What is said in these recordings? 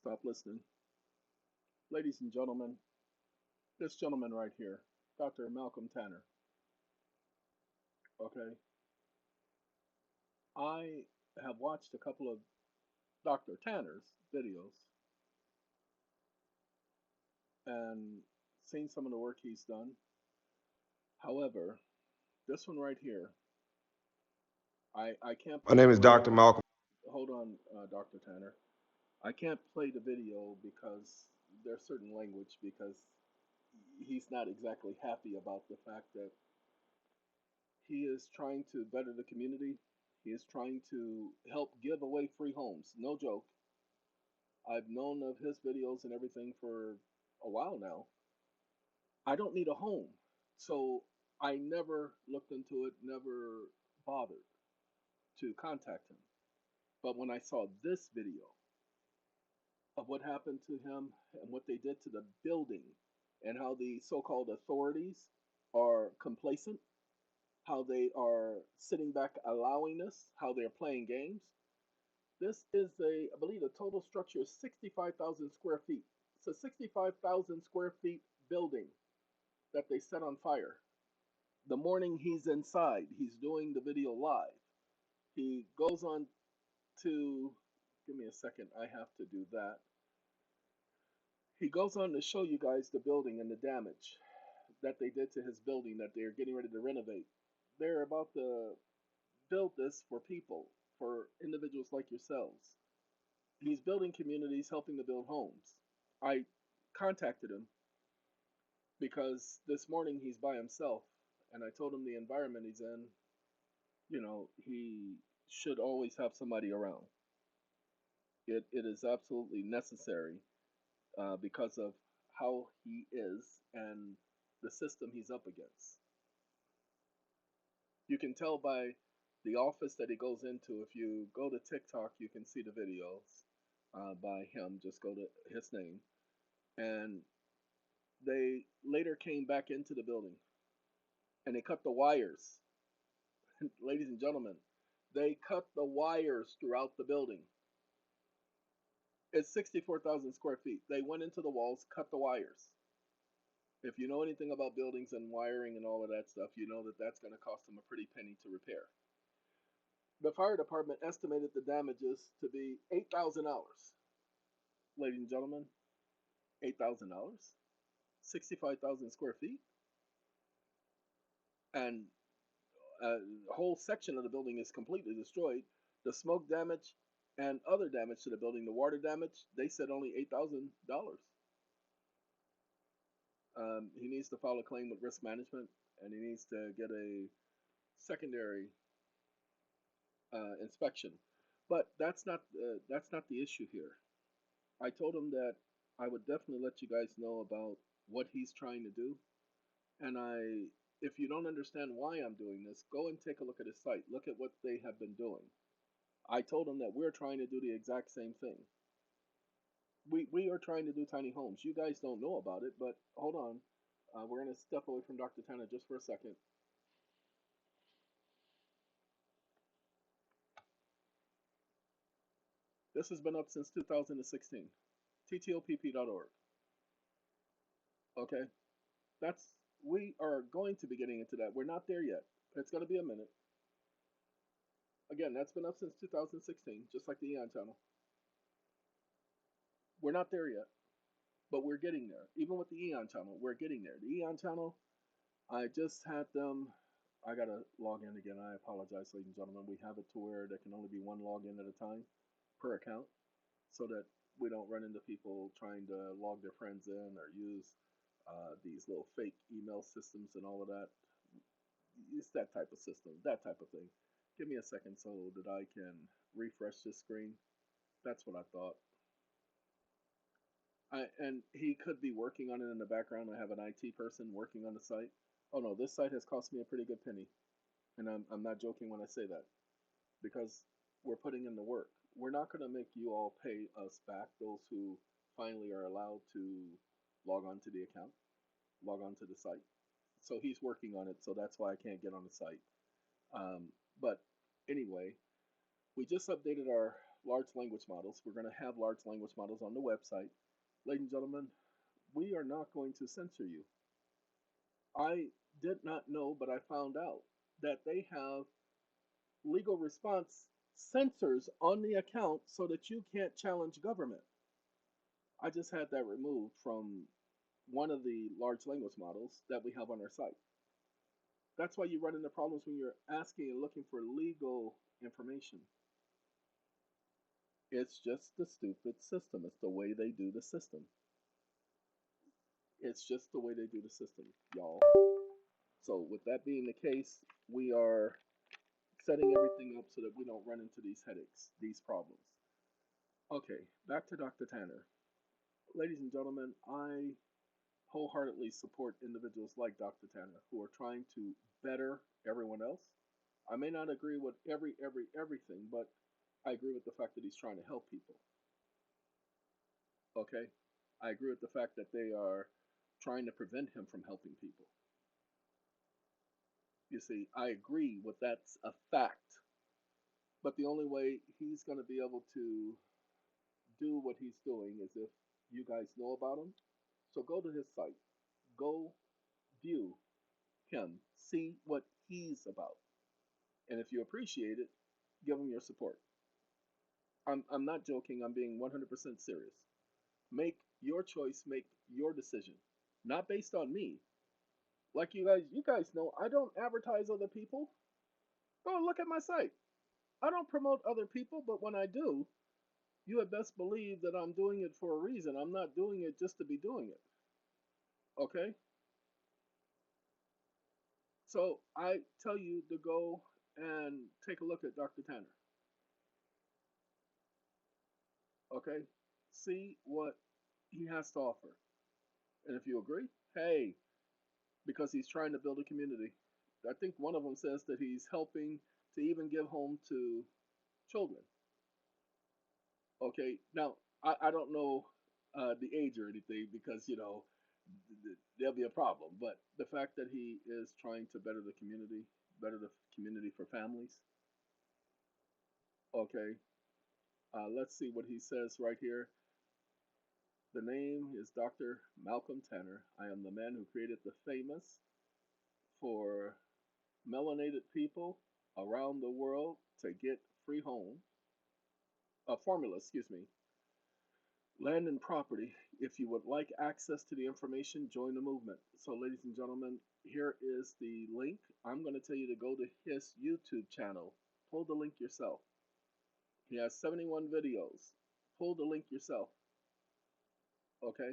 Stop listening. Ladies and gentlemen, this gentleman right here, Dr. Malcom Tanner, okay? I have watched a couple of Dr. Tanner's videos and seen some of the work he's done. However, this one right here, I can't My play name the is Dr. video. Malcolm. Hold on, Dr. Tanner. I can't play the video because there's certain language because he's not exactly happy about the fact that he is trying to better the community. He is trying to help give away free homes. No joke. I've known of his videos and everything for a while now. I don't need a home. So I never looked into it, never bothered to contact him. But when I saw this video of what happened to him and what they did to the building and how the so called authorities are complacent, how they are sitting back allowing this, how they're playing games. This is I believe the total structure is 65,000 square feet. It's a 65,000 square feet building that they set on fire. The morning he's inside, he's doing the video live. He goes on to, give me a second, I have to do that. He goes on to show you guys the building and the damage that they did to his building that they're getting ready to renovate. They're about to build this for people, for individuals like yourselves. He's building communities, helping to build homes. I contacted him because this morning he's by himself, and I told him the environment he's in, he should always have somebody around. It is absolutely necessary because of how he is and the system he's up against. You can tell by the office that he goes into. If you go to TikTok, you can see the videos by him. Just go to his name. And they later came back into the building and they cut the wires. Ladies and gentlemen, they cut the wires throughout the building. It's 64,000 square feet. They went into the walls, cut the wires. If you know anything about buildings and wiring and all of that stuff, you know that that's going to cost them a pretty penny to repair. The fire department estimated the damages to be $8,000. Ladies and gentlemen, $8,000, 65,000 square feet, and a whole section of the building is completely destroyed. The smoke damage and other damage to the building, the water damage, they said only $8,000. He needs to file a claim with risk management, and he needs to get a secondary inspection. But that's not the issue here. I told him that I would definitely let you guys know about what he's trying to do, and if you don't understand why I'm doing this, go and take a look at his site. Look at what they have been doing. I told him that we're trying to do the exact same thing. We are trying to do tiny homes. You guys don't know about it, but hold on. We're going to step away from Dr. Tanner just for a second. This has been up since 2016. TTOPP.org. Okay? We are going to be getting into that. We're not there yet. It's going to be a minute. Again, that's been up since 2016, just like the EeoN channel. We're not there yet, but we're getting there. Even with the EeoN channel, we're getting there. The EeoN channel, I just had them. I gotta log in again. I apologize, ladies and gentlemen. We have it to where there can only be one login at a time per account, so that we don't run into people trying to log their friends in or use these little fake email systems and all of that. It's that type of system, that type of thing. Give me a second so that I can refresh this screen. That's what I thought. And he could be working on it in the background. I have an IT person working on the site. Oh no, this site has cost me a pretty good penny. And I'm not joking when I say that. Because we're putting in the work. We're not going to make you all pay us back, those who finally are allowed to log on to the account, log on to the site. So he's working on it, so that's why I can't get on the site. But anyway, we just updated our large language models. We're going to have large language models on the website. Ladies and gentlemen, we are not going to censor you. I did not know, but I found out that they have legal response censors on the account so that you can't challenge government. I just had that removed from one of the large language models that we have on our site. That's why you run into problems when you're asking and looking for legal information. It's just the stupid system. It's the way they do the system. It's just the way they do the system, y'all. So with that being the case, we are setting everything up so that we don't run into these headaches, these problems. Okay, back to Dr. Tanner. Ladies and gentlemen, I wholeheartedly support individuals like Dr. Tanner who are trying to better everyone else. I may not agree with everything, but I agree with the fact that he's trying to help people. Okay? I agree with the fact that they are trying to prevent him from helping people. You see, I agree with that's a fact. But the only way he's going to be able to do what he's doing is if you guys know about him. So go to his site, go view him, see what he's about. And if you appreciate it, give him your support. I'm not joking, I'm being 100% serious. Make your choice, make your decision, not based on me. Like you guys know, I don't advertise other people. Go and look at my site. I don't promote other people, but when I do, you had best believe that I'm doing it for a reason. I'm not doing it just to be doing it. Okay? So I tell you to go and take a look at Dr. Tanner. Okay? See what he has to offer. And if you agree, hey, because he's trying to build a community. I think one of them says that he's helping to even give home to children. Okay, now I don't know the age or anything because there'll be a problem. But the fact that he is trying to better the community for families. Okay, let's see what he says right here. The name is Dr. Malcom Tanner. I am the man who created the famous for melanated people around the world to get free home, formula, excuse me, land and property. If you would like access to the information, join the movement. So, ladies and gentlemen, here is the link. I'm going to tell you to go to his YouTube channel. Pull the link yourself. He has 71 videos. Pull the link yourself. Okay?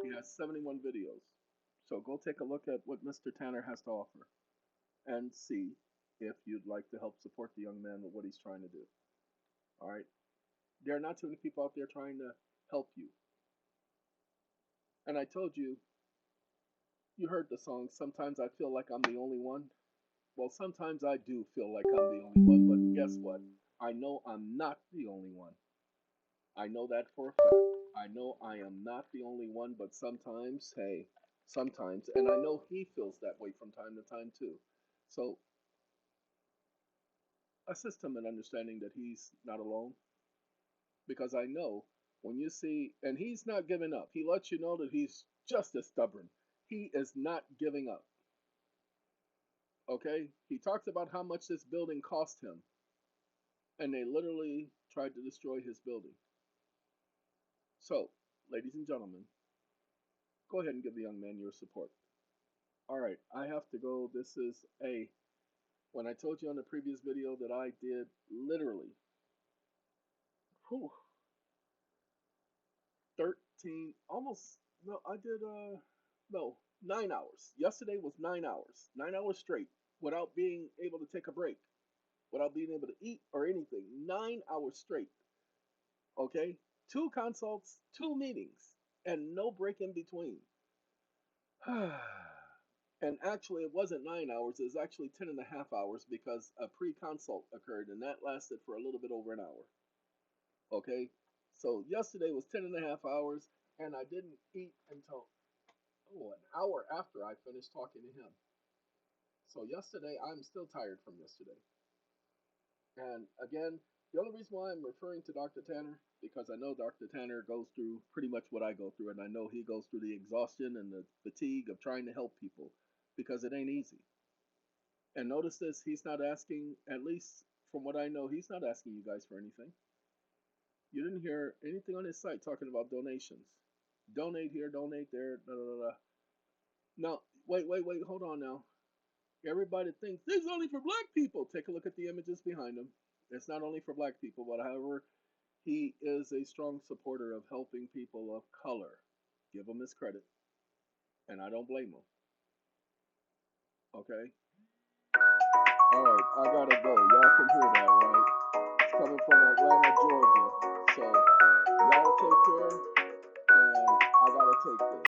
He has 71 videos. So go take a look at what Mr. Tanner has to offer and see if you'd like to help support the young man with what he's trying to do. All right? There are not too many people out there trying to help you. And I told you, you heard the song, sometimes I feel like I'm the only one. Well, sometimes I do feel like I'm the only one, but guess what? I know I'm not the only one. I know that for a fact. I know I am not the only one, but sometimes, hey, sometimes, and I know he feels that way from time to time too. So assist him in understanding that he's not alone, because I know when you see, and he's not giving up. He lets you know that he's just as stubborn. He is not giving up. Okay? He talks about how much this building cost him, and they literally tried to destroy his building. So, ladies and gentlemen, go ahead and give the young man your support. All right, I have to go. This is when I told you on the previous video that I did literally whew, 13, almost, no, I did, no, 9 hours. Yesterday was 9 hours, 9 hours straight without being able to take a break, without being able to eat or anything. 9 hours straight. Okay? Two consults, two meetings, and no break in between. And actually, it wasn't 9 hours, it was actually 10 and a half hours because a pre consult occurred, and that lasted for a little bit over an hour. Okay? So, yesterday was 10 and a half hours, and I didn't eat until, an hour after I finished talking to him. So, yesterday, I'm still tired from yesterday. And again, The only reason why I'm referring to Dr. Tanner, because I know Dr. Tanner goes through pretty much what I go through, and I know he goes through the exhaustion and the fatigue of trying to help people because it ain't easy. And notice this, he's not asking, at least from what I know, he's not asking you guys for anything. You didn't hear anything on his site talking about donations. Donate here, donate there, da da da. Now, wait, hold on now. Everybody thinks this is only for black people. Take a look at the images behind him. It's not only for black people, but however, he is a strong supporter of helping people of color. Give him his credit, and I don't blame him. Okay? All right, I gotta go. Y'all can hear that, right? It's coming from Atlanta, Georgia. So, y'all take care, and I gotta take this.